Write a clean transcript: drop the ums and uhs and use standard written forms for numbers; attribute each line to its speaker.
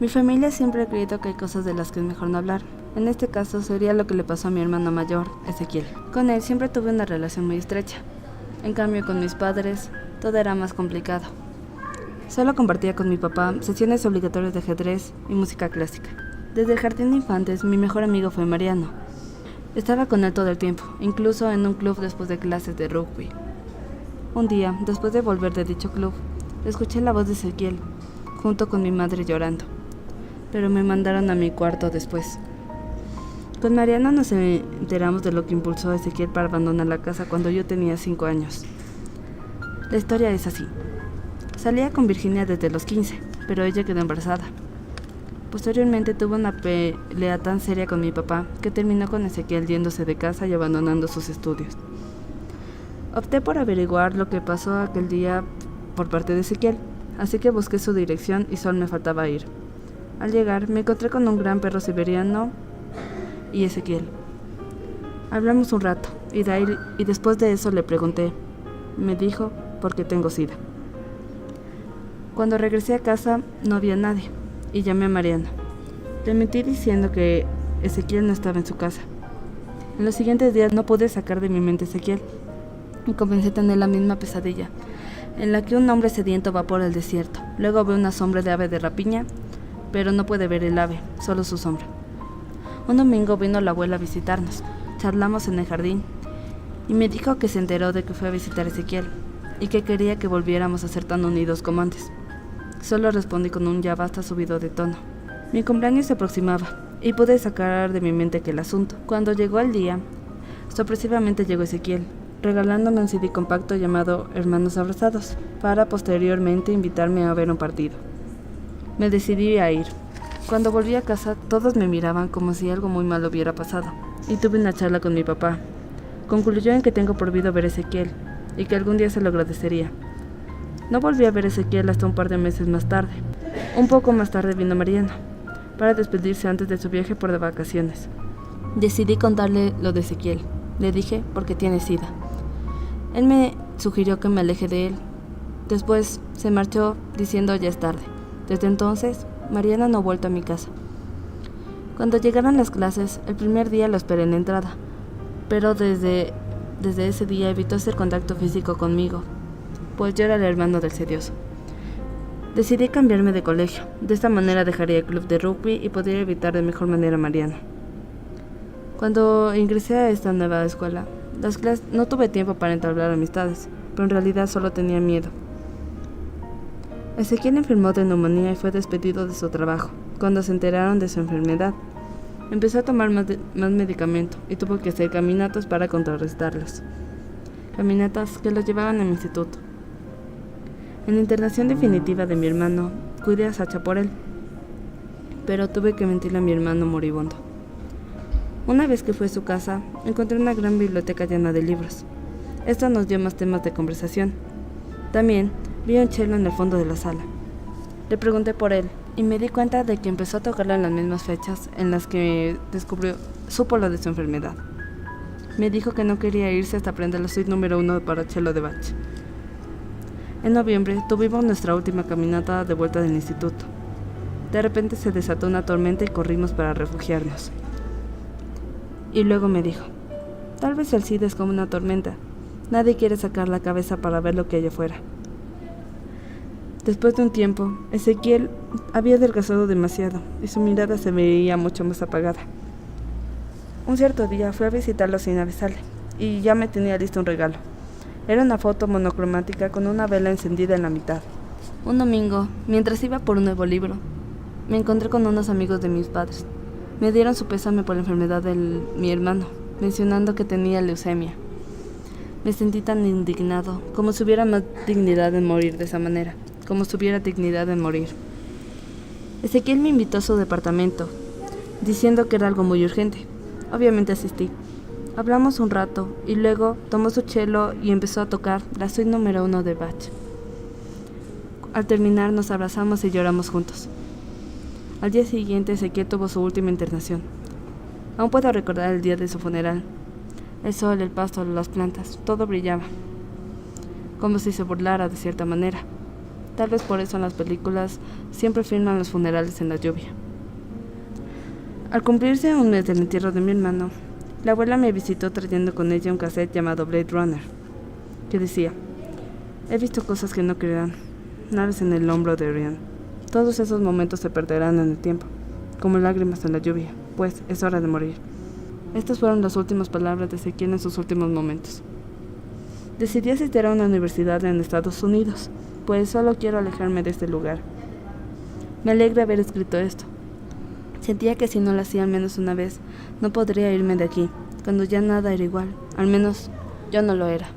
Speaker 1: Mi familia siempre ha creído que hay cosas de las que es mejor no hablar. En este caso sería lo que le pasó a mi hermano mayor, Ezequiel. Con él siempre tuve una relación muy estrecha. En cambio, con mis padres, todo era más complicado. Solo compartía con mi papá sesiones obligatorias de ajedrez y música clásica. Desde el jardín de infantes, mi mejor amigo fue Mariano. Estaba con él todo el tiempo, incluso en un club después de clases de rugby. Un día, después de volver de dicho club, escuché la voz de Ezequiel, junto con mi madre llorando. Pero me mandaron a mi cuarto después. Con Mariano nos enteramos de lo que impulsó a Ezequiel para abandonar la casa cuando yo tenía 5 años. La historia es así. Salía con Virginia desde los 15, pero ella quedó embarazada. Posteriormente tuvo una pelea tan seria con mi papá que terminó con Ezequiel yéndose de casa y abandonando sus estudios. Opté por averiguar lo que pasó aquel día por parte de Ezequiel, así que busqué su dirección y solo me faltaba ir. Al llegar me encontré con un gran perro siberiano y Ezequiel. Hablamos un rato y después de eso le pregunté. Me dijo, porque tengo SIDA. Cuando regresé a casa no había nadie y llamé a Mariano. Le mentí diciendo que Ezequiel no estaba en su casa. En los siguientes días no pude sacar de mi mente a Ezequiel y comencé a tener la misma pesadilla, en la que un hombre sediento va por el desierto. Luego ve una sombra de ave de rapiña, pero no puede ver el ave, solo su sombra. Un domingo vino la abuela a visitarnos. Charlamos en el jardín y me dijo que se enteró de que fue a visitar a Ezequiel y que quería que volviéramos a ser tan unidos como antes. Solo respondí con un ya basta subido de tono. Mi cumpleaños se aproximaba y pude sacar de mi mente aquel asunto. Cuando llegó el día, sorpresivamente llegó Ezequiel, regalándome un CD compacto llamado Hermanos Abrazados, para posteriormente invitarme a ver un partido. Me decidí a ir. Cuando volví a casa, todos me miraban como si algo muy malo hubiera pasado, y tuve una charla con mi papá. Concluyó en que tengo prohibido ver a Ezequiel, y que algún día se lo agradecería. No volví a ver a Ezequiel hasta un par de meses más tarde. Un poco más tarde vino Mariano, para despedirse antes de su viaje por de vacaciones. Decidí contarle lo de Ezequiel. Le dije, porque tiene SIDA. Él me sugirió que me aleje de él. Después se marchó diciendo ya es tarde. Desde entonces, Mariana no ha vuelto a mi casa. Cuando llegaron las clases, el primer día lo esperé en la entrada, pero desde ese día evitó hacer contacto físico conmigo, pues yo era el hermano del sedioso. Decidí cambiarme de colegio. De esta manera dejaría el club de rugby y podría evitar de mejor manera a Mariano. Cuando ingresé a esta nueva escuela, las clases no tuve tiempo para entablar amistades, pero en realidad solo tenía miedo. Ezequiel enfermó de neumonía y fue despedido de su trabajo. Cuando se enteraron de su enfermedad, empezó a tomar más medicamento y tuvo que hacer caminatas para contrarrestarlos. Caminatas que los llevaban a mi instituto. En la internación definitiva de mi hermano, cuidé a Sacha por él, pero tuve que mentirle a mi hermano moribundo. Una vez que fui a su casa, encontré una gran biblioteca llena de libros. Esto nos dio más temas de conversación. También vi a un cello en el fondo de la sala. Le pregunté por él y me di cuenta de que empezó a tocarlo en las mismas fechas en las que supo lo de su enfermedad. Me dijo que no quería irse hasta aprender la suite número 1 para cello de Bach. En noviembre tuvimos nuestra última caminata de vuelta del instituto. De repente se desató una tormenta y corrimos para refugiarnos. Y luego me dijo, tal vez el SIDA es como una tormenta. Nadie quiere sacar la cabeza para ver lo que hay afuera. Después de un tiempo, Ezequiel había adelgazado demasiado y su mirada se veía mucho más apagada. Un cierto día fui a visitarlo sin avisarle y ya me tenía listo un regalo. Era una foto monocromática con una vela encendida en la mitad. Un domingo, mientras iba por un nuevo libro, me encontré con unos amigos de mis padres. Me dieron su pésame por la enfermedad de mi hermano, mencionando que tenía leucemia. Me sentí tan indignado, como si hubiera más dignidad en morir de esa manera, como si hubiera dignidad en morir. Ezequiel me invitó a su departamento, diciendo que era algo muy urgente. Obviamente asistí. Hablamos un rato y luego tomó su cello y empezó a tocar la suite número 1 de Bach. Al terminar nos abrazamos y lloramos juntos. Al día siguiente Ezequiel tuvo su última internación. Aún puedo recordar el día de su funeral. El sol, el pasto, las plantas, todo brillaba, como si se burlara de cierta manera. Tal vez por eso en las películas siempre filman los funerales en la lluvia. Al cumplirse un mes del entierro de mi hermano, la abuela me visitó trayendo con ella un cassette llamado Blade Runner, que decía: he visto cosas que no creerán, naves en el hombro de Orión. Todos esos momentos se perderán en el tiempo, como lágrimas en la lluvia, pues es hora de morir. Estas fueron las últimas palabras de Ezequiel en sus últimos momentos. Decidí asistir a una universidad en Estados Unidos, pues solo quiero alejarme de este lugar. Me alegra haber escrito esto. Sentía que si no lo hacía al menos una vez, no podría irme de aquí, cuando ya nada era igual. Al menos yo no lo era.